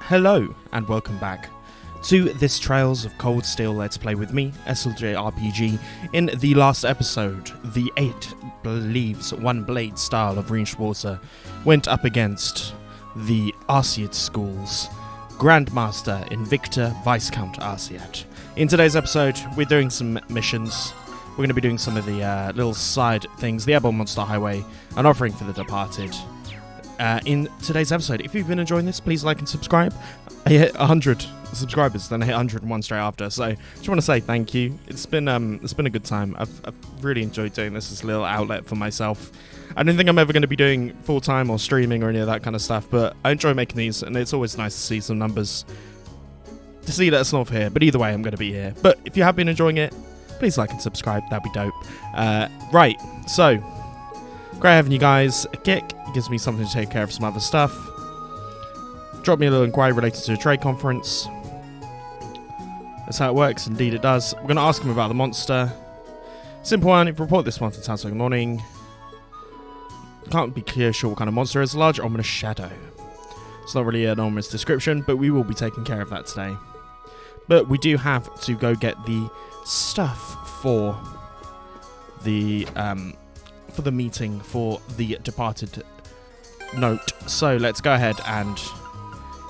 Hello and welcome back to this Trails of Cold Steel Let's Play with me, SLJ RPG. In the last episode, the 8 Leaves One Blade style of Ranged Water went up against the Arciad School's Grandmaster Invicta Viscount Arciad. In today's episode, we're doing some missions. We're going to be doing some of the little side things, the Airborne Monster Highway, an offering for the departed. In today's episode, if you've been enjoying this, please like and subscribe. I hit 100 subscribers, then I hit 101 straight after, so just want to say thank you. It's been a good time. I've really enjoyed doing this as a little outlet for myself. I don't think I'm ever going to be doing full-time or streaming or any of that kind of stuff, but I enjoy making these, and it's always nice to see some numbers, to see that it's not here. But either way, I'm going to be here. But if you have been enjoying it, please like and subscribe. That'd be dope. Right, so great having you guys. A kick. It gives me something to take care of some other stuff. Drop me a little inquiry related to a trade conference. That's how it works. Indeed it does. We're going to ask him about the monster. Simple one. If you report this monster sounds like morning. Can't be clear sure what kind of monster is. A large ominous shadow. It's not really an ominous description, but we will be taking care of that today. But we do have to go get the stuff for the meeting for the departed note. So let's go ahead and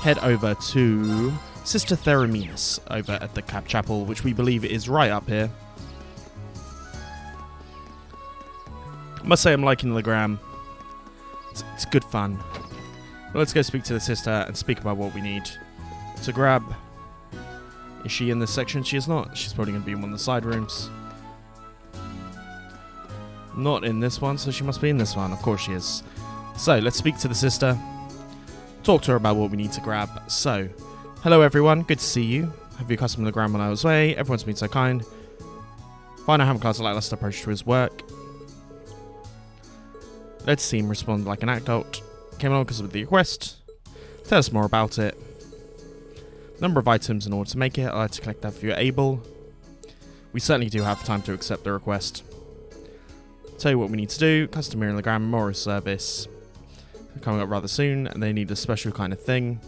head over to Sister Theraminus over at the Cap Chapel, which we believe is right up here. I must say I'm liking the gram. It's good fun. But let's go speak to the sister and speak about what we need to grab. Is she in this section? She is not. She's probably going to be in one of the side rooms. Not in this one, so she must be in this one. Of course she is. So, let's speak to the sister. Talk to her about what we need to grab. So, hello everyone. Good to see you. Have you accustomed to the ground when I was away? Everyone's been so kind. Find out how class like Lester approach to his work. Let's see him respond like an adult. Came along because of the request. Tell us more about it. Number of items in order to make it. I'd like to collect that if you're able. We certainly do have time to accept the request. Tell you what we need to do. Custom Mirror Memorial Service. They're coming up rather soon, and they need a special kind of thing.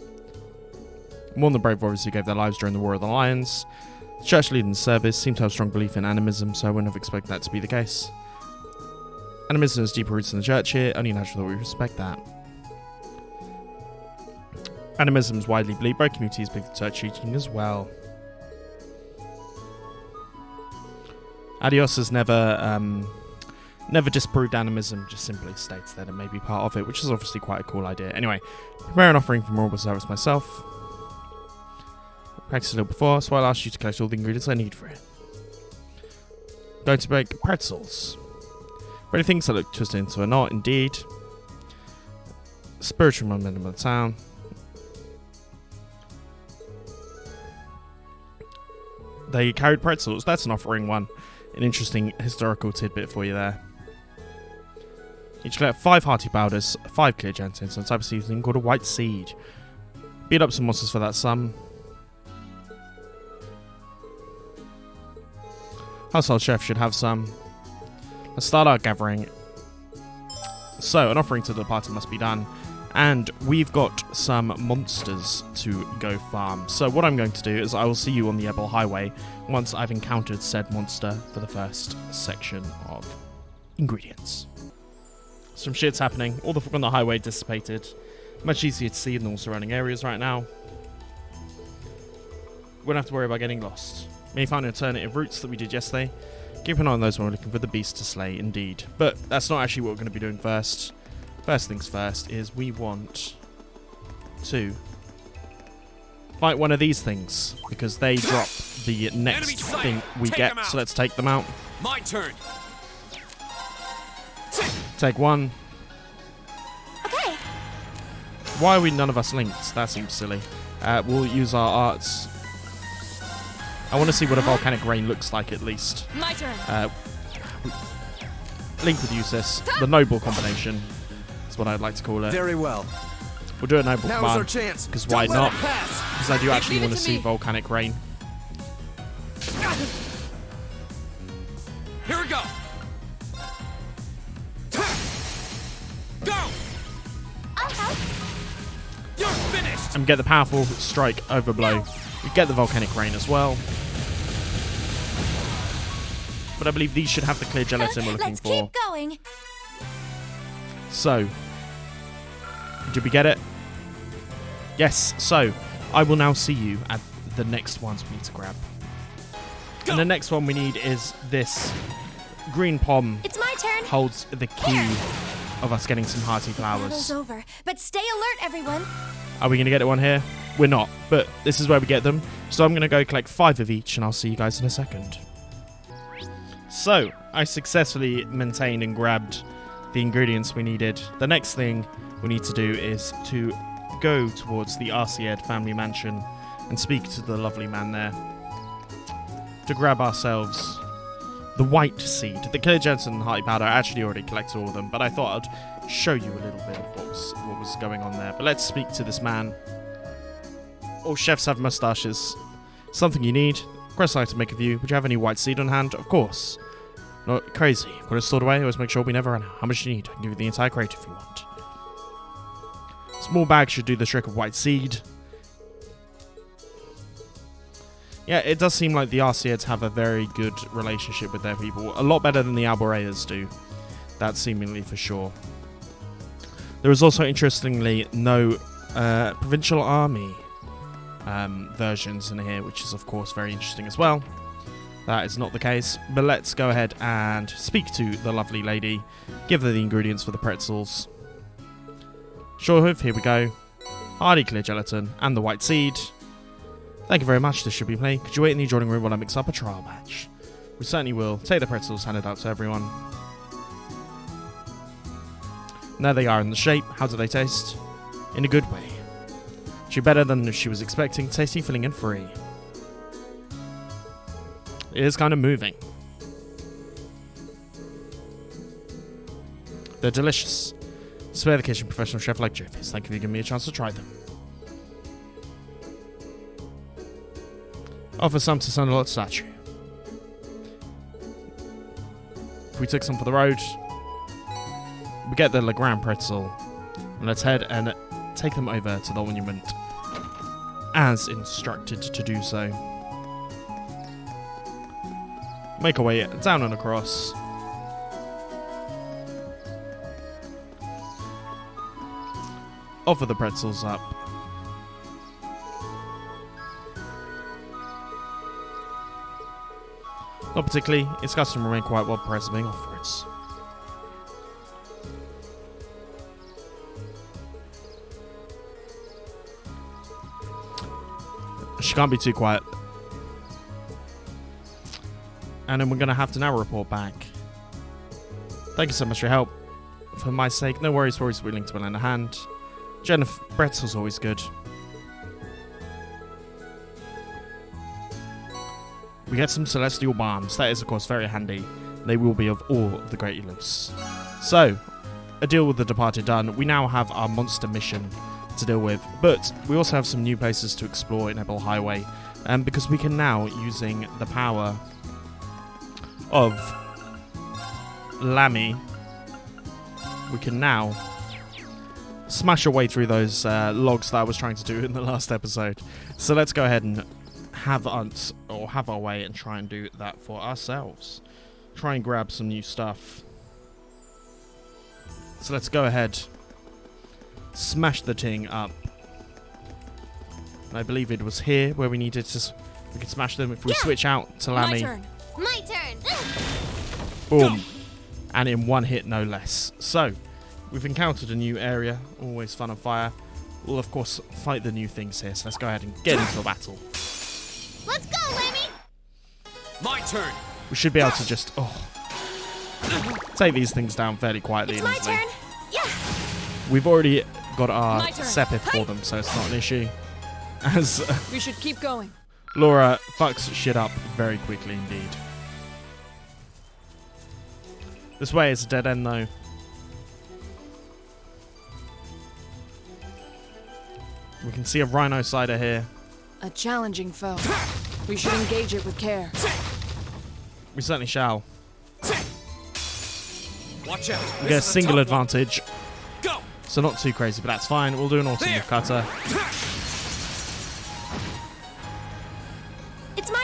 More than the brave warriors who gave their lives during the War of the Lions. The church leading the service seem to have strong belief in animism, so I wouldn't have expected that to be the case. Animism has deeper roots in the church here, only natural that we respect that. Animism is widely believed by communities, but the church teaching as well. Adios has never disproved animism, just simply states that it may be part of it, which is obviously quite a cool idea. Anyway, prepare an offering for memorial service myself. Practiced a little before, so I'll ask you to collect all the ingredients I need for it. Going to make pretzels. Ready things that look twisted into a knot, indeed. Spiritual momentum of the town. They carried pretzels. That's an offering one. An interesting historical tidbit for you there. Each collect 5 hearty powders, 5 clear gentians, and a type of seasoning called a white seed. Beat up some monsters for that sum. Household chef should have some. Let's start our gathering. So, an offering to the departed must be done. And we've got some monsters to go farm. So what I'm going to do is I will see you on the Ebel Highway once I've encountered said monster for the first section of ingredients. Some shit's happening. All the fog on the highway dissipated. Much easier to see in all surrounding areas right now. We won't have to worry about getting lost. May find alternative routes that we did yesterday. Keep an eye on those when we're looking for the beast to slay, indeed. But that's not actually what we're going to be doing first. First things first is we want to fight one of these things because they drop the next thing we get. So let's take them out. My turn. Take one. Okay. Why are we none of us linked? That seems silly. We'll use our arts. I want to see what a volcanic rain looks like at least. My turn. Link would use this. The noble combination. That's what I'd like to call it. Very well. We'll do a noble Now's command. our chance. Because why Don't let not? it pass. Because I do actually Leave it want to to see me. volcanic rain. Here we go. Go. I'll help. You're finished! and get the powerful strike overblow. We get the volcanic rain as well. But I believe these should have the clear gelatin we're looking Let's for. keep going. So, did we get it? Yes, so I will now see you at the next ones we need to grab. And the next one we need is this green pom. It's my turn. Holds the key of us getting some hearty Battle's flowers. over, but stay alert, everyone. Are we going to get one here? We're not, but this is where we get them. So I'm going to go collect 5 of each, and I'll see you guys in a second. So, I successfully maintained and grabbed the ingredients we needed. The next thing we need to do is to go towards the Arciad family mansion and speak to the lovely man there to grab ourselves the white seed. The clear gelatin and hearty powder, I actually already collected all of them, but I thought I'd show you a little bit of what was going on there. But let's speak to this man. All chefs have mustaches. Something you need. Request I to make a view. Would you have any white seed on hand? Of course. Not crazy. Got it stored away. Always make sure we never run out. How much do you need? I can give you the entire crate if you want. Small bag should do the trick of white seed. Yeah, it does seem like the Arciads have a very good relationship with their people. A lot better than the Alboreas do. That's seemingly for sure. There is also, interestingly, no provincial army versions in here, which is, of course, very interesting as well. That is not the case. But let's go ahead and speak to the lovely lady. Give her the ingredients for the pretzels. Sure hoof, here we go. Hardy clear gelatin and the white seed. Thank you very much, this should be playing. Could you wait in the adjoining room while I mix up a trial batch? We certainly will. Take the pretzels, hand it out to everyone. And there they are in the shape. How do they taste? In a good way. Actually better than she was expecting. Tasty, filling and free. It is kind of moving. They're delicious. Spare the kitchen, professional chef like Jeffers. Thank you for giving me a chance to try them. Offer some to Sunderlot statue. We took some for the road. We get the Legrand pretzel. And let's head and take them over to the monument as instructed to do so. Make our way down and across. Offer the pretzels up. Not particularly. Its custom remain quite well priced being offereds. She can't be too quiet. And then we're going to have to now report back. Thank you so much for your help. For my sake, no worries, always willing to lend a hand. Jennifer, pretzel's always good. We get some celestial bombs. That is, of course, very handy. They will be of all the great use. So, a deal with the departed done. We now have our monster mission to deal with. But we also have some new places to explore in Ebel Highway. Because we can now, using the power of Lammy, we can now smash our way through those logs that I was trying to do in the last episode. So let's go ahead and have our way and try and do that for ourselves. Try and grab some new stuff. So let's go ahead, smash the thing up. And I believe it was here where we needed to. We could smash them if we switch out to Lammy. My turn. My turn. Boom. And in one hit, no less. So, we've encountered a new area. Always fun and fire. We'll, of course, fight the new things here. So let's go ahead and get into a battle. Let's go, Lemmy. My turn. We should be able to just take these things down fairly quietly It's and my easily. turn. Yeah. We've already got our My turn. Sepith for them, so it's not an issue. As We should keep going. Laura fucks shit up very quickly indeed. This way is a dead end though. We can see a rhino cider here. A challenging foe. We should engage it with care. We certainly shall. Watch out. We get a single advantage, Go. so not too crazy, but that's fine. We'll do an awesome There. cutter.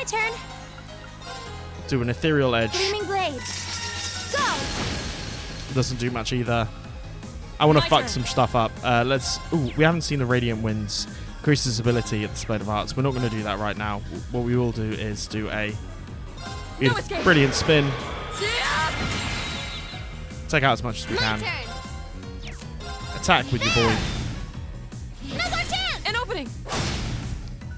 turn. Do an ethereal edge. Gleaming blades. Go. Doesn't do much either. I want to My fuck turn. some stuff up. Ooh, we haven't seen the Radiant Winds. Increases ability at the Spade of Hearts. We're not going to do that right now. What we will do is do a escape. brilliant spin. Take out as much as we My can. turn. Attack with your boy. Now's our chance. An opening.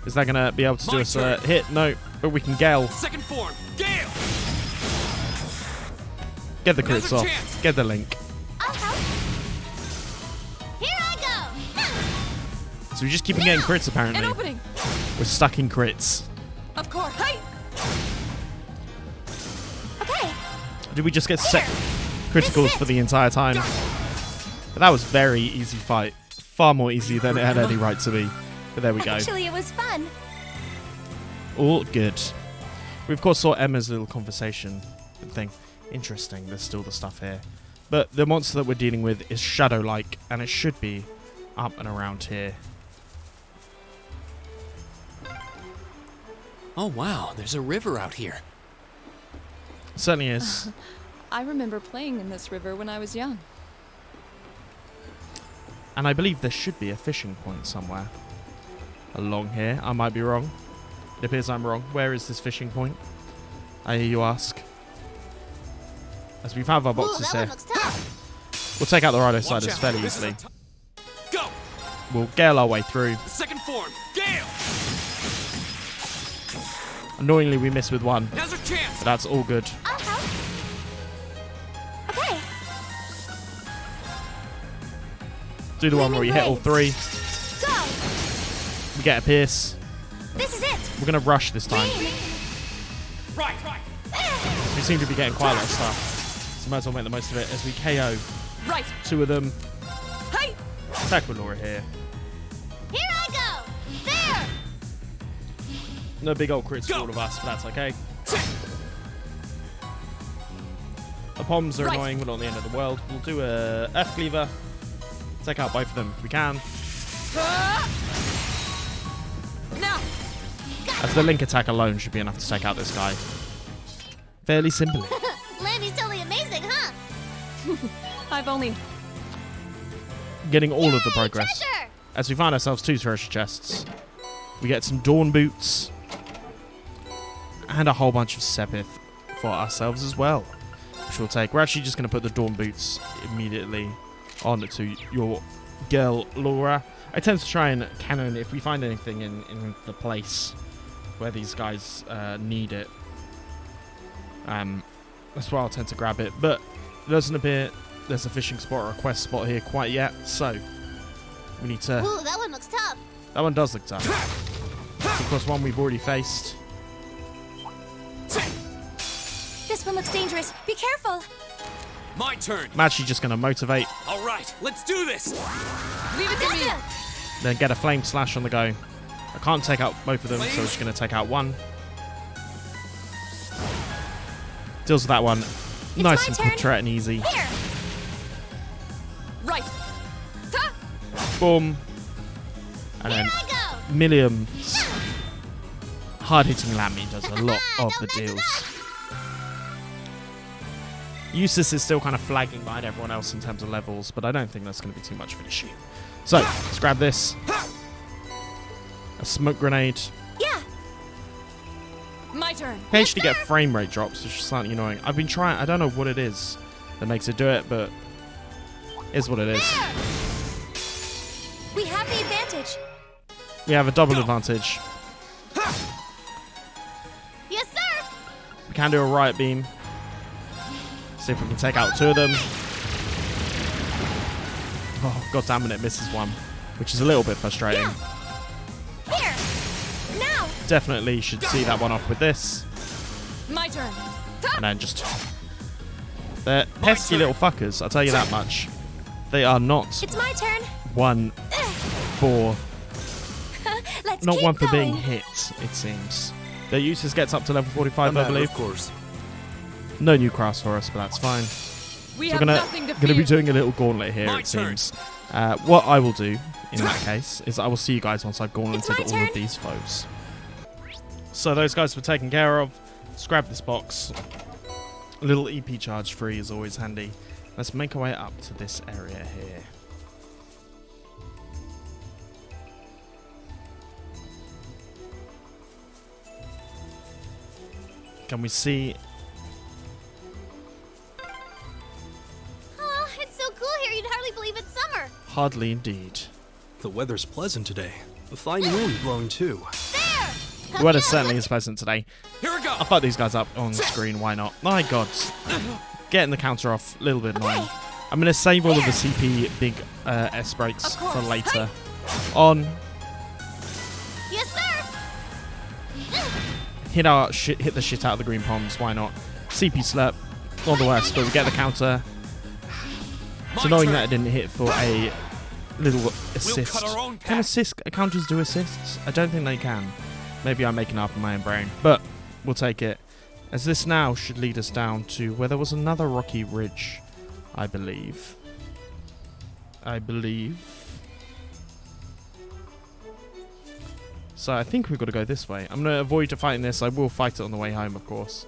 Is that going to be able to do My us a turn. hit? No, but we can Gale. Second form. Gale. Get the crits Another off. chance. Get the link. I'll help. Here I go. So we just keep on getting crits An apparently. opening. We're stuck in crits. Of course. Hey. Okay. Did we just get set criticals for the entire time? But that was very easy fight. Far more easy than it had any right to be. But there we go. Actually, it was fun. All good. We of course saw Emma's little conversation thing. Interesting, there's still the stuff here. But the monster that we're dealing with is shadow-like, and it should be up and around here. Oh wow, there's a river out here. Certainly is. I remember playing in this river when I was young. And I believe there should be a fishing point somewhere along here. I might be wrong. It appears I'm wrong. Where is this fishing point? I hear you ask. As we found our Ooh, boxes that here. one looks tough. We'll take out the Rhino Watch Siders out. fairly This is easily. Go. We'll gale our way through. Second form. Gale. Annoyingly, we miss with one. Now's our chance. But that's all good. I'll help. Okay. Do the one where we hit all three. Go. We get a pierce. This is it. We're going to rush this time. Right. We seem to be getting quite a lot of stuff. So might as well make the most of it as we KO Right. two of them. Hey. Attack with Laura here. Here I go. There. No big old crits for Go. all of us, but that's okay. The bombs are Right. annoying, but not the end of the world. We'll do a Earth Cleaver. Take out both of them if we can. Now. As the link attack alone should be enough to take out this guy. Fairly simply. Lammy's totally amazing, huh? I've only. Getting all of the Yay, progress. treasure! As we find ourselves two treasure chests. We get some Dawn Boots. And a whole bunch of Sepith for ourselves as well. Which we'll take. We're actually just going to put the Dawn Boots immediately on to your girl, Laura. I tend to try and cannon if we find anything in the place where these guys need it. That's why I'll tend to grab it. But it doesn't appear there's a fishing spot or a quest spot here quite yet. So we need to... Ooh, that one looks tough. That one does look tough. Of course, one we've already faced. This one looks dangerous. Be careful. My turn. I'm actually just going to motivate, All right, let's do this. Leave it to me. Gotcha. then get a flame slash on the go. I can't take out both of them, so I'm just going to take out one. Deals with that one. Nice my and turn. contrite and easy. Here. Right. Ta. Boom. And Here then I go. Milliam's hard-hitting Lammy does a lot of the Don't mess it deals. Eustace is still kind of flagging behind everyone else in terms of levels, but I don't think that's going to be too much of an issue. So, let's grab this. A smoke grenade. Yeah. My turn. Occasionally get frame rate drops, which is slightly annoying. I've been trying, I don't know what it is that makes it do it, but it is what it is. We have the advantage. We have a double advantage. Yes, sir. We can do a riot beam. See if we can take out two of them. Oh, god damn it misses one, which is a little bit frustrating. Here. Now. Definitely should see that one off with this. My turn. And then just... They're pesky little fuckers, I'll tell you that much. They are not It's my turn. one for... Let's Not keep one for being going. hit, it seems. Their usage gets up to level 45, I believe. Of course. No new crafts for us, but that's fine. We So have we're nothing to gonna fear. be doing a little gauntlet here, My it turn. seems. What I will do in that case is I will see you guys once I've gaunted It's my all turn. of these foes. So those guys were taken care of. Let's grab this box. A little EP charge free is always handy. Let's make our way up to this area here. Can we see? Oh, it's so cool here, you'd hardly believe it's summer. Hardly indeed. The weather's pleasant today. A fine wind blowing too. There! The weather certainly is pleasant today. Here we go. I'll fuck these guys up on screen, why not? My god. Getting the counter off, a little bit annoying. I'm going to save all of the CP big S breaks for later on. Yes, sir! Hit the shit out of the green palms, why not? CP slurp, all the worst, but we get the counter. It's annoying that it didn't hit for a little assist. cut our own Can path. counters do assists? I don't think they can. Maybe I'm making up in my own brain, but we'll take it. As this now should lead us down to where there was another rocky ridge, I believe. So I think we've got to go this way. I'm going to avoid fighting this. I will fight it on the way home, of course.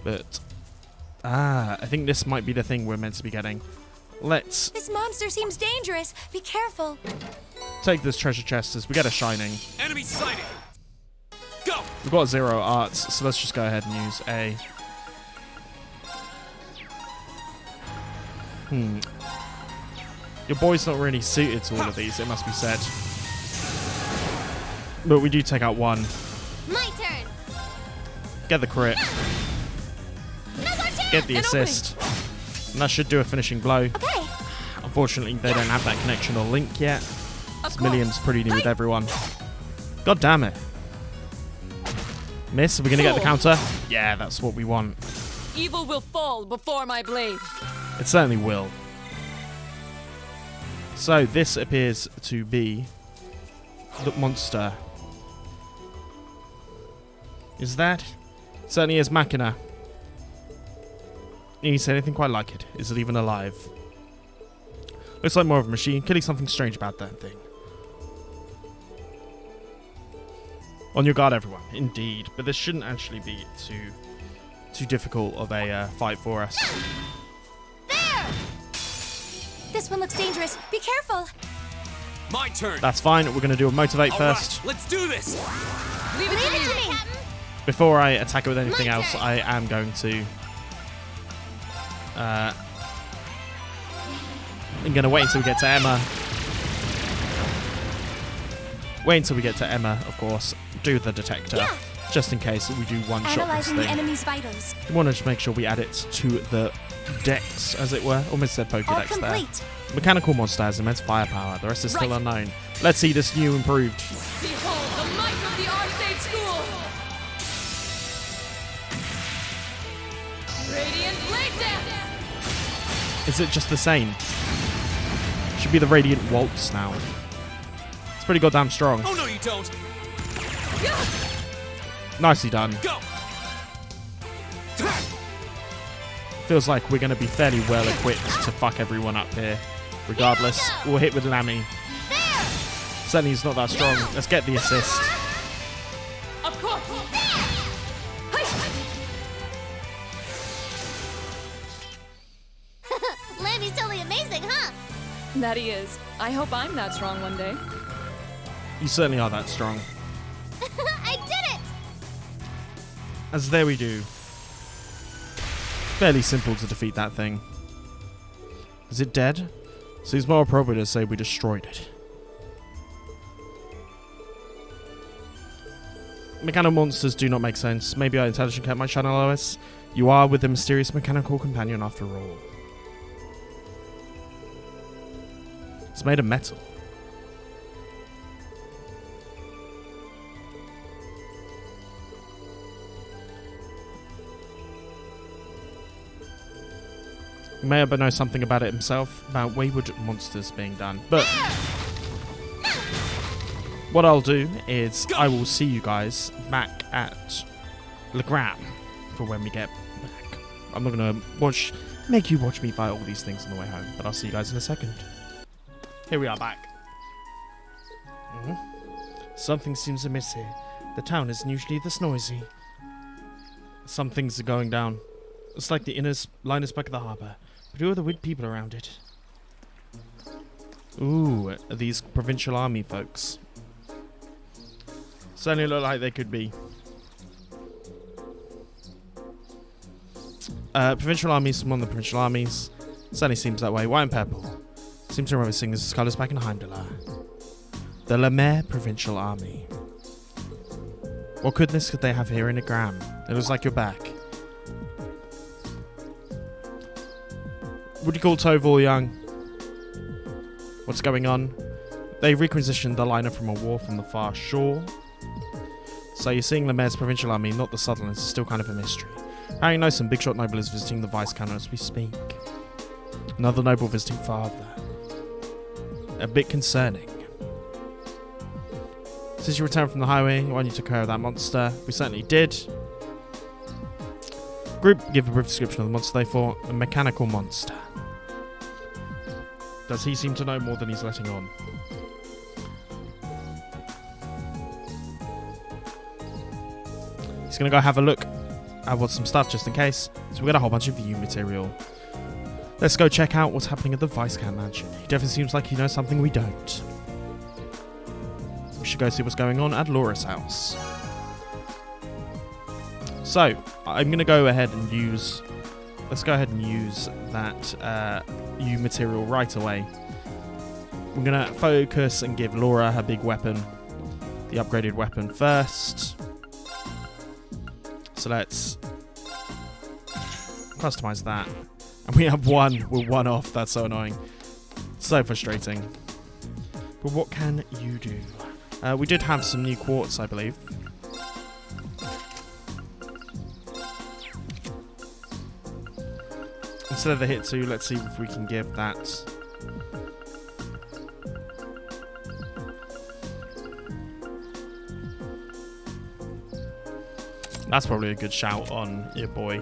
But, I think this might be the thing we're meant to be getting. Let's This monster seems dangerous. Be careful. take this treasure chest as we get a shining. Enemy sighted. Go. We've got 0 arts, so let's just go ahead and use A. Your boy's not really suited to all of these, it must be said. But we do take out one. My turn. Get the crit. Now's our chance. Get the assist. And that should do a finishing blow. Okay. Unfortunately, they don't have that connection or link yet. This Milliam's pretty new with everyone. God damn it. Miss, are we going to get the counter? Yeah, that's what we want. Evil will fall before my blade. It certainly will. So this appears to be the monster. Is that? Certainly is Machina. You say anything quite like it. Is it even alive? Looks like more of a machine. Killing something strange about that thing. On your guard, everyone. Indeed. But this shouldn't actually be too difficult of a fight for us. There! This one looks dangerous. Be careful. My turn. That's fine. We're going to do a motivate All first. right, let's do this. Leave it Leave to it me. to me, Captain. Before I attack it with anything My else, turn. I am going to... I'm going to wait until we get to Emma. Wait until we get to Emma, of course. Do the detector. Yeah. Just in case we do one shot this Analyzing the thing. enemy's vitals. We want to just make sure we add it to the dex, as it were. Almost said All Pokédex there. complete. Mechanical monster has immense firepower. The rest is still Right. unknown. Let's see this new improved. Behold the might of the Arcade School. Radiant Blade Dance. Is it just the same? Should be the Radiant Waltz now. It's pretty goddamn strong. Oh no, you don't. Nicely done. Go. Feels like we're going to be fairly well equipped to fuck everyone up here. Regardless, Here we go. we'll hit with Lammy. There! Certainly he's not that strong. Let's get the assist. Of course. Landy's totally amazing, huh? That he is. I hope I'm that strong one day. You certainly are that strong. I did it! As there we do. Fairly simple to defeat that thing. Is it dead? Seems more appropriate to say we destroyed it. Mechanical monsters do not make sense. Maybe I intelligent kept my channel OS. You are with the mysterious mechanical companion after all. It's made of metal. He may have known something about it himself, about wayward monsters being done. But what I'll do is I will see you guys back at Le Gram for when we get back. I'm not going to make you watch me fight all these things on the way home, but I'll see you guys in a second. Here we are back. Something seems amiss here. The town isn't usually this noisy. Some things are going down. It's like the inner line back of the harbour. But who are the weird people around it? Ooh, these provincial army folks. Certainly look like they could be. Provincial armies, among the provincial armies. Certainly seems that way. White and purple. Seems to remember seeing his colours back in Heimdallr. The Lemaire Provincial Army. What goodness could they have here in a gram? It looks like you're back. Would you call Toval young? What's going on? They requisitioned the liner from a war from the far shore. So you're seeing Lemaire's Provincial Army, not the Sutherlands, is still kind of a mystery. Harry knows some big shot noble is visiting the Vice Cannon as we speak. Another noble visiting farther. A bit concerning. Since you returned from the highway, why don't you take care of that monster? We certainly did. Group give a brief description of the monster they fought. A mechanical monster. Does he seem to know more than he's letting on? He's going to go have a look at what's some stuff just in case. So we got a whole bunch of view material. Let's go check out what's happening at the Viscount Mansion. He definitely seems like he knows something we don't. We should go see what's going on at Laura's house. So, I'm going to go ahead and use... Let's go ahead and use that U material right away. I'm going to focus and give Laura her big weapon. The upgraded weapon first. So let's customize that. And we have one. We're one off. That's so annoying. So frustrating. But what can you do? We did have some new quartz, I believe. Instead of the hit 2, let's see if we can give that. That's probably a good shout on your boy.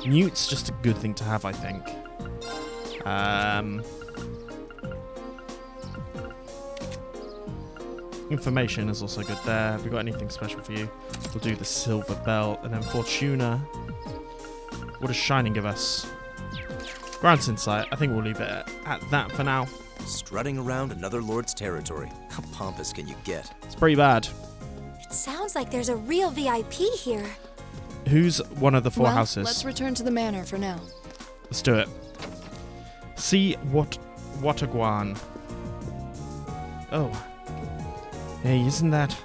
Mute's just a good thing to have, I think. Information is also good there. Have we got anything special for you? We'll do the silver belt. And then Fortuna. What does Shining give us? Grants insight. I think we'll leave it at that for now. Strutting around another lord's territory. How pompous can you get? It's pretty bad. It sounds like there's a real VIP here. Who's one of the four Well, houses? let's return to the manor for now. Let's do it. See what Wataguan. Oh. Hey, isn't that...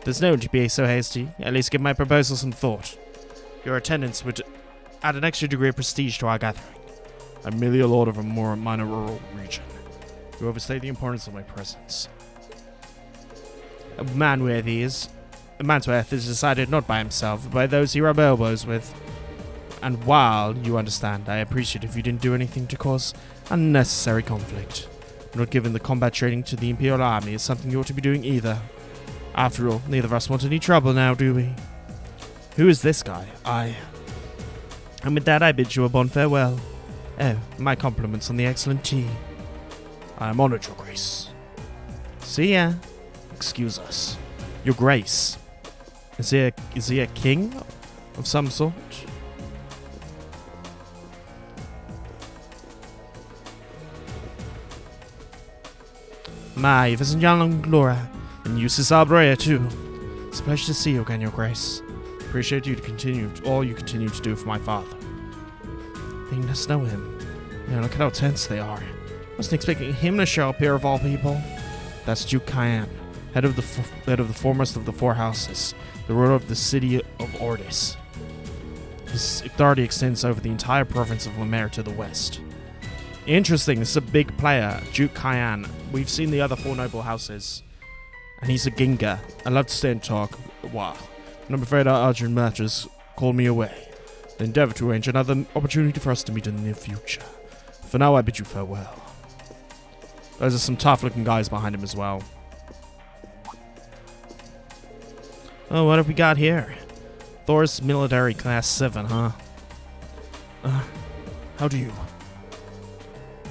There's no need to be so hasty. At least give my proposal some thought. Your attendance would add an extra degree of prestige to our gathering. I'm merely a lord of a more minor rural region. You overstate the importance of my presence. A man's worth is decided not by himself, but by those he rub elbows with. And while you understand, I appreciate if you didn't do anything to cause unnecessary conflict. Not given the combat training to the Imperial Army is something you ought to be doing either. After all, neither of us want any trouble now, do we? Who is this guy? And with that, I bid you a bon farewell. Oh, my compliments on the excellent tea. I am honored, Your Grace. See ya. Excuse us. Your Grace. Is he a king of some sort? My, visit young Laura, and you, Sis Albrea, too. It's a pleasure to see you again, Your Grace. Appreciate all you continue to do for my father. They must know him. Yeah, look at how tense they are. Wasn't expecting him to show up here of all people. That's Duke Cayenne, head of the foremost of the four houses, the ruler of the city of Ordis. His authority extends over the entire province of Lemaire to the west. Interesting, this is a big player, Duke Cayenne. We've seen the other four noble houses. And he's a Ginga. I'd love to stay and talk. Wow. And I'm afraid our urgent matters call me away. I endeavor to arrange another opportunity for us to meet in the near future. For now, I bid you farewell. Those are some tough-looking guys behind him as well. Oh, what have we got here? Thor's military class 7, huh? How do you?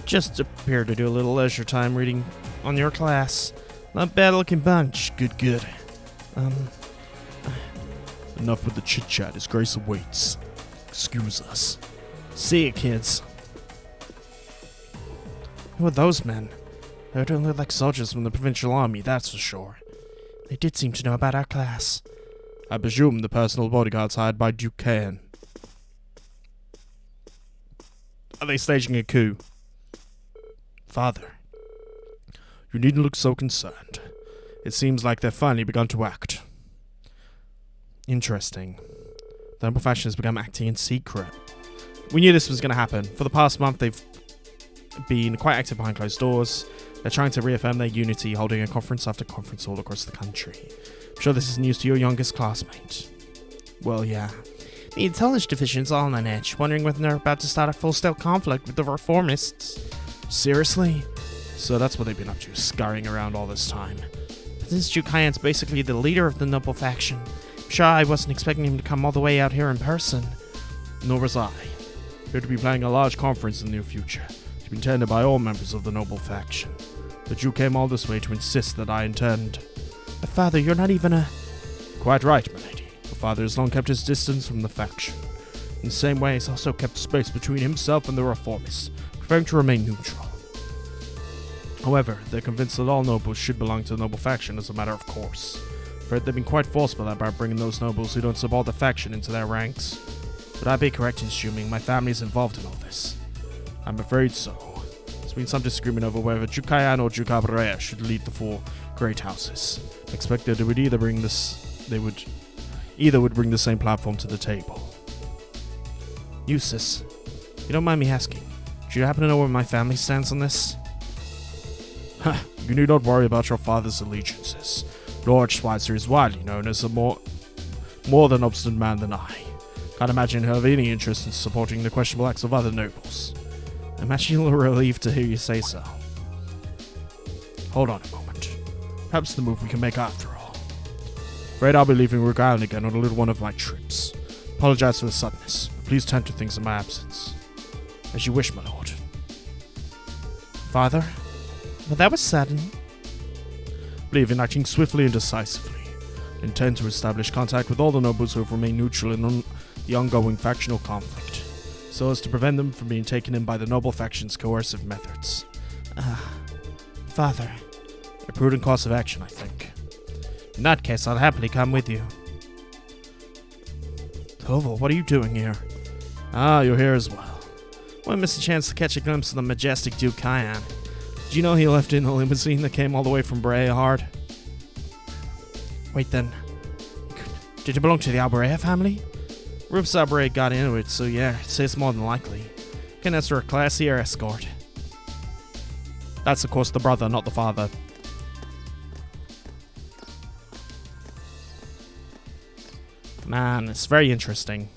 Just appeared to do a little leisure time reading on your class. Not bad looking bunch. Good. Enough with the chit-chat. His grace awaits. Excuse us. See you, kids. Who are those men? They don't look like soldiers from the provincial army, that's for sure. They did seem to know about our class. I presume the personal bodyguards hired by Duke Cayenne. Are they staging a coup? Father, you needn't look so concerned. It seems like they've finally begun to act. Interesting. The noble faction has begun acting in secret. We knew this was going to happen. For the past month, they've been quite active behind closed doors. They're trying to reaffirm their unity, holding a conference after conference all across the country. I'm sure this is news to your youngest classmate. Well, yeah. The intelligence division's all on edge, wondering whether they're about to start a full-scale conflict with the reformists. Seriously? So that's what they've been up to, scurrying around all this time. But since Duke Cayenne's basically the leader of the noble faction, I'm sure I wasn't expecting him to come all the way out here in person. Nor was I. We're to be planning a large conference in the near future, to be attended by all members of the noble faction. But you came all this way to insist that I attend. But father, you're not even a... Quite right, milady. Your father has long kept his distance from the faction. In the same way, he's also kept space between himself and the reformists, preferring to remain neutral. However, they're convinced that all nobles should belong to the noble faction as a matter of course. But they've been quite forceful about bringing those nobles who don't support the faction into their ranks. Would I be correct in assuming my family is involved in all this? I'm afraid so. There's been some disagreement over whether Duke Cayenne or Duke Erebonia should lead the four great houses. I expect that they would either bring the same platform to the table. Eustace, you don't mind me asking, do you happen to know where my family stands on this? You need not worry about your father's allegiances. Lord Schweitzer is widely known as a more than obstinate man than I. Can't imagine he'll have any interest in supporting the questionable acts of other nobles. I imagine you'll be relieved to hear you say so. Hold on a moment. Perhaps the move we can make after all. Afraid I'll be leaving Rook Island again on a little one of my trips. Apologize for the suddenness, but please tend to things in my absence. As you wish, my lord. Father? But that was sudden. Believe in acting swiftly and decisively. Intend to establish contact with all the nobles who have remained neutral in the ongoing factional conflict, so as to prevent them from being taken in by the noble faction's coercive methods. Father. A prudent course of action, I think. In that case, I'll happily come with you. Toval, what are you doing here? Ah, you're here as well. Won't miss a chance to catch a glimpse of the majestic Duke Cayenne. Did you know he left in the limousine that came all the way from Brayhard? Wait then. Did it belong to the Alberea family? Rufus Alberea got into it, so yeah, I'd say it's more than likely. Can ask for a classier escort. That's of course the brother, not the father. Man, it's very interesting.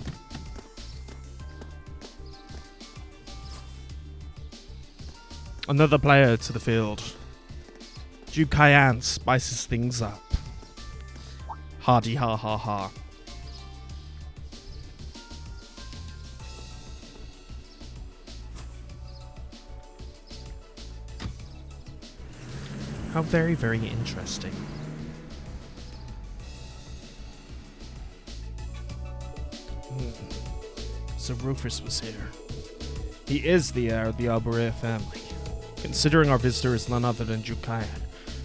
Another player to the field. Duke Cayenne spices things up. Hardy ha ha ha. How very, very interesting. So Rufus was here. He is the heir of the Alberea family. Considering our visitor is none other than Duke Cayenne,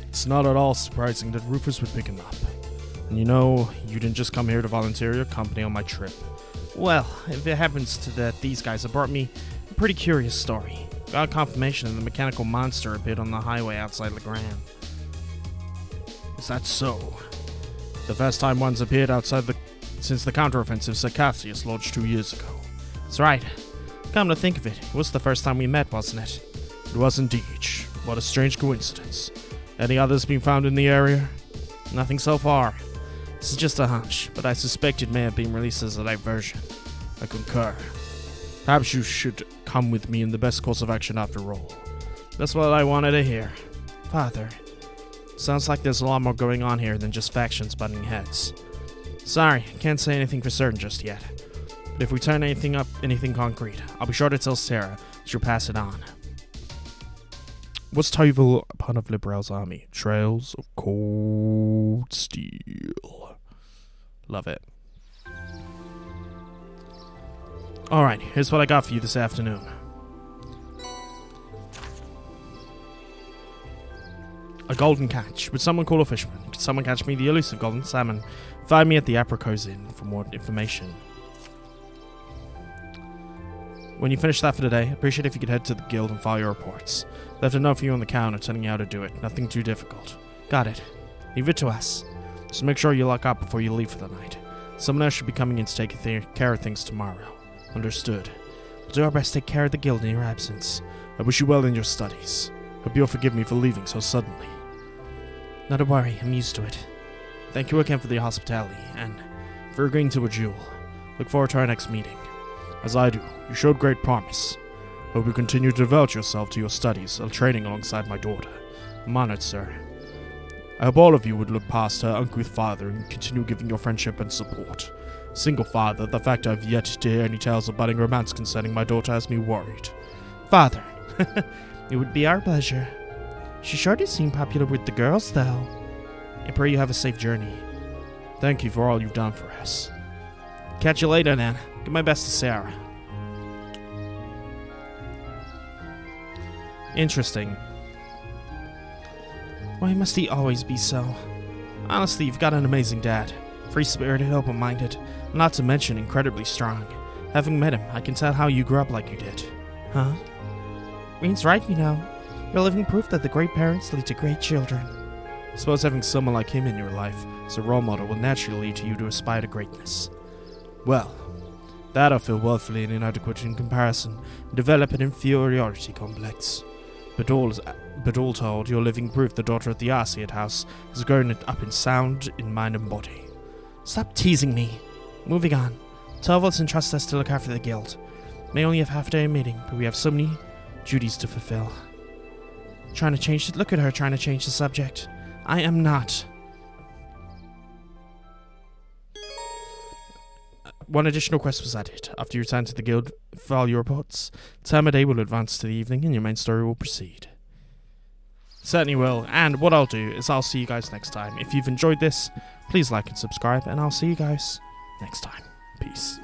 it's not at all surprising that Rufus would pick him up. And you know, you didn't just come here to volunteer your company on my trip. Well, if it happens to that these guys have brought me a pretty curious story. Got confirmation that the mechanical monster appeared on the highway outside Legrand. Is that so? The first time one's appeared outside since the counteroffensive Circassius launched 2 years ago. That's right. Come to think of it, it was the first time we met, wasn't it? It was indeed. What a strange coincidence. Any others been found in the area? Nothing so far. This is just a hunch, but I suspect it may have been released as a diversion. I concur. Perhaps you should come with me in the best course of action after all. That's what I wanted to hear. Father, sounds like there's a lot more going on here than just factions butting heads. Sorry, can't say anything for certain just yet. But if we turn anything concrete, I'll be sure to tell Sarah. She'll pass it on. What's title upon of Liberal's army? Trails of Cold Steel. Love it. Alright, here's what I got for you this afternoon. A golden catch. Would someone call a fisherman? Could someone catch me the elusive golden salmon? Find me at the Apricot Inn for more information. When you finish that for today, I'd appreciate if you could head to the guild and file your reports. Left a note for you on the counter telling you how to do it. Nothing too difficult. Got it. Leave it to us. Just make sure you lock up before you leave for the night. Someone else should be coming in to take care of things tomorrow. Understood. We'll do our best to take care of the guild in your absence. I wish you well in your studies. Hope you'll forgive me for leaving so suddenly. Not to worry, I'm used to it. Thank you again for the hospitality, and for agreeing to a duel. Look forward to our next meeting. As I do, you showed great promise. Hope you continue to devote yourself to your studies while training alongside my daughter. I'm honored, sir. I hope all of you would look past her uncouth father and continue giving your friendship and support. Single father, the fact I've yet to hear any tales of budding romance concerning my daughter has me worried. Father, it would be our pleasure. She sure does seem popular with the girls, though. I pray you have a safe journey. Thank you for all you've done for us. Catch you later, then. Give my best to Sarah. Interesting. Why must he always be so? Honestly, you've got an amazing dad. Free-spirited, open-minded, not to mention incredibly strong. Having met him, I can tell how you grew up like you did. Huh? Reen's right, you know. You're living proof that the great parents lead to great children. I suppose having someone like him in your life as a role model will naturally lead to you to aspire to greatness. Well, that I feel woefully inadequate in comparison and develop an inferiority complex. But all told, you're living proof the daughter at the Arcead house has grown up in sound in mind and body. Stop teasing me. Moving on. Torvalds entrusted us to look after the guild. May only have half a day of meeting, but we have so many duties to fulfill. Look at her trying to change the subject. I am not. One additional quest was added. After you return to the guild, file your reports. Time of day will advance to the evening and your main story will proceed. Certainly will, and what I'll do is I'll see you guys next time. If you've enjoyed this, please like and subscribe, and I'll see you guys next time. Peace.